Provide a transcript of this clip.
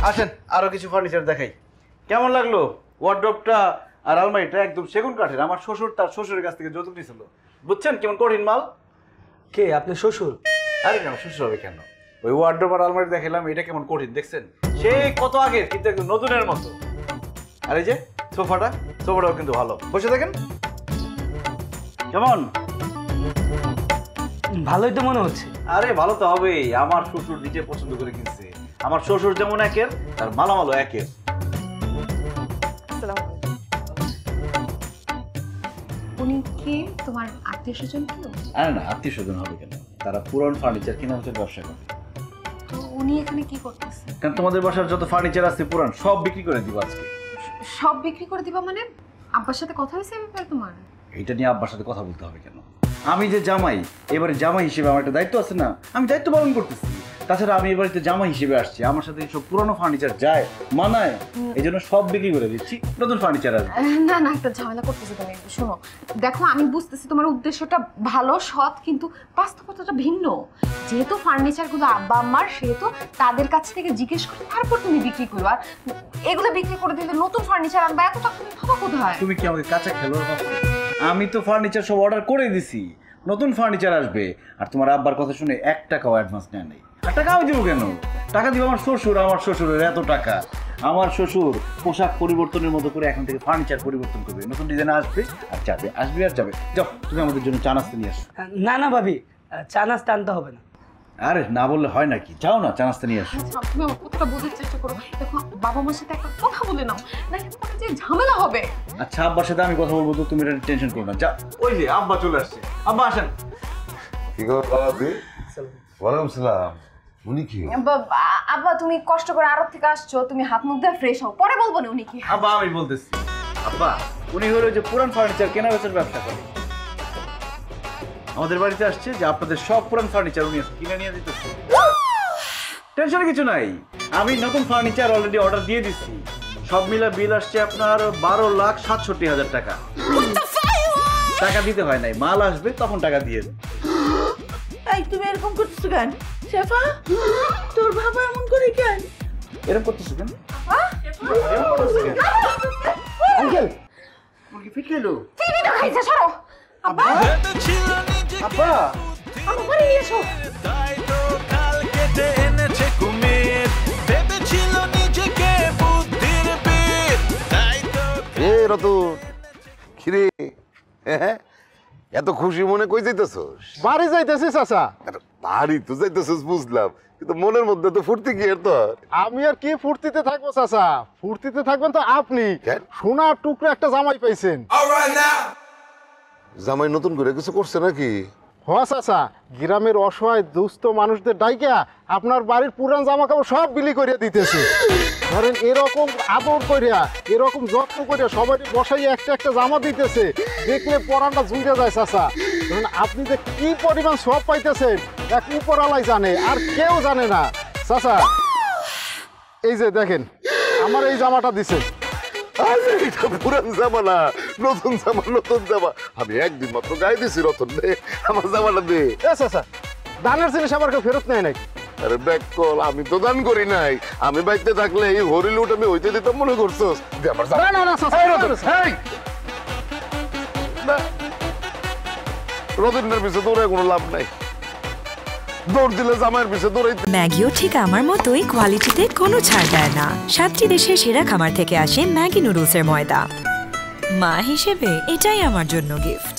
আসেন আরো কিছু ফার্নিচার দেখাই। কেমন লাগলো? ওয়ার্ড্রপটা আর আলমারিটা একদম সেগুন কাঠের। আমার শ্বশুর তার শ্বশুরের কাছ থেকে যৌতুক নিয়েছিল। বুঝছেন কেমন কঠিন মাল? কে আপনি শ্বশুর? আরে না, শ্বশুর হবে কেন? ওই ওয়ার্ড্রপ আর আলমারি দেখালাম, এটা কেমন কঠিন দেখছেন? সেই কত আগের, কিন্তু একদম নতুনের মতো। আর এই যে সোফাটাও কিন্তু ভালো। বসে দেখেন কেমন। ভালোই তো মনে হচ্ছে। আরে ভালো তো হবেই, আমার শ্বশুর নিজে পছন্দ করে কিনছে। আমার শ্বশুর যেমন একের, তার মালামালও একের। উনি কি তোমার আত্মীয় স্বজন? কি আরে না, আত্মীয় স্বজন হবে কেন? তারা পুরান ফার্নিচার কেনা হচ্ছে, ব্যবসা করে। তো উনি এখানে কি করতেছে? কারণ তোমাদের বাসার যত ফার্নিচার আছে পুরান, সব বিক্রি করে দিব আজকে। সব বিক্রি করে দিবা মানে? আব্বার সাথে কথা হয়েছে এই ব্যাপারে তোমার? এইটা নিয়ে আব্বার সাথে কথা বলতে হবে কেন? আমি যে জামাই, এবারে জামাই হিসেবে আমার একটা দায়িত্ব আছে না, আমি দায়িত্ব পালন করতেছি। তাছাড়া আমি এবারে জামাই হিসেবে আসছি, আমার সাথে সব পুরানো ফার্নিচার যায় মানায়, এই জন্য সব বিক্রি করে দিচ্ছি, নতুন ফার্নিচার আসবে। না না, একটা ঝামেলা করতেছো তুমি। শোনো, দেখো আমি বুঝতেছি তোমার উদ্দেশ্যটা ভালো, সৎ, কিন্তু বাস্তবতাটা ভিন্ন। যেহেতু ফার্নিচারগুলো আব্বা আম্মার, সেহেতু তাদের কাছ থেকে জিজ্ঞেস করে তারপর তুমি বিক্রি করো। আর এগুলো বিক্রি করে দিলে নতুন ফার্নিচার আনবা, এত টাকা তুমি পাবা কোথায়? তুমি কি আমাকে কাঁচা খেলোয়াড় ভাবছো? আমি তো ফার্নিচার সব অর্ডার করে দিছি, নতুন ফার্নিচার আসবে। আর তোমার আব্বার কথা শুনে 1 টাকাও অ্যাডভান্স নেয় নাই। আর টাকা আমি দেবো কেন? টাকা দিব আমার শ্বশুর। আমার শ্বশুরের এত টাকা। আমার শ্বশুর পোশাক পরিবর্তনের মতো করে এখন থেকে ফার্নিচার পরিবর্তন করবে, নতুন ডিজাইন আসবে আর যাবে, আসবে আর যাবে। যাও তুমি আমাদের জন্য চা নাস্তা নিয়ে আসো। না না ভাবি, চা নাস্তা আনতে হবে না। আরে না বললে হয় নাকি? যাও না, চা নাস্তা নিয়ে আসো। তুমি আমার কথাটা বোঝার চেষ্টা করো। দেখো বাবা মার সাথে একটা কথা বলে নাও, নাকি তোমার যে ঝামেলা হবে। আচ্ছা, আব্বার সাথে আমি কথা বলবো, তো তুমি টেনশন করো না। যা, ওই যে আব্বা চলে আসছে। আব্বা আসেন। কি খবর বাবা? ওয়ালাইকুম সালাম। উনি কি? আব্বা তুমি কষ্ট করে আড়ত থেকে আসছো, তুমি হাত মুখ দিয়ে ফ্রেশ হও, পরে বলবো না উনি কি। আব্বা আমি বলতেছি, আব্বা উনি হলো যে পুরান ফার্নিচার কেনা বেচার ব্যবসা করে। আমাদের বাড়িতে আসছে যে আপনাদের সব পুরান ফার্নিচার উনি কিনে নিয়ে দিতেছে। টেনশনের কিছু নাই, আমি নতুন ফার্নিচার অলরেডি অর্ডার দিয়ে দিচ্ছি। সব মিলা বিল আসছে আপনার 12,67,000 টাকা। টাকা দিতে হয় নাই, মাল আসবে তখন টাকা দিয়ে দেন। এই তুমি এরকম করতেছো কেন শেফা? তোর বাবা এমন করে কেন? এরকম করতেছো কেন? আঙ্কেল মুরগি ফিট খেলো। চিনি তো খাইছে, সরো। আব্বা আব্বা আমার বাড়ি নিয়ে এসো। এ রতন, খিরে এত খুশি মনে কই যাইতেছস? বাড়ি যাইতেছি চাচা। বাড়ি তো যাইতেছস বুঝলাম, কিন্তু মনের মধ্যে তো ফুর্তি কি এর তোর? আমি আর কি ফুর্তিতে থাকবো চাচা? ফুর্তিতে থাকবেন তো আপনি। কেন? সোনার টুকরো একটা জামাই পাইছেন। জামাই নতুন করে কিছু করছে নাকি? হ চাচা, গ্রামের অসহায় দুস্থ মানুষদের ডাইকা আপনার বাড়ির পুরান জামা কাপড় সব বিলি করিয়া দিতেছে। ধরেন এরকম আদর করিয়া, এরকম যত্ন করিয়া সবাই বসাই একটা একটা জামা দিতেছে, দেখলে পরানটা জুড়ে যায় চাচা। ধরেন আপনি যে কি পরিমাণ সব পাইতেছেন এক উপরালাই জানে, আর কেউ জানে না। চাচা এই যে দেখেন, আমার এই জামাটা দিছে। আরে এটা পুরান জামা না, নতুন জামা। নতুন জামা আমি একদিন মাত্র গায়ে দিছি। রতন দে আমার জামাটা দে। এ চাচা, দানের জিনিস আবার কেউ ফেরত নেয় নাকি? আরে ব্যাক কল, আমি তো দান করি নাই। আমি বাইতে থাকলে এই হরিলুট আমি হইতে দিতাম মনে করছস? দে আমার জামা। না না না চাচা, এই রতন, এই! না, রতনের পিছে দৌড়ে কোনো লাভ নাই। দৌড় দিলে জামাইয়ের পিছে দৌড়াইতে। ম্যাগিও ঠিক আমার মতোই কোয়ালিটিতে কোনো ছাড় দেয় না। 7টি দেশের সেরা খামার থেকে আসে ম্যাগি নুডলসের ময়দা। মা হিসেবে এটাই আমার জন্য গিফট।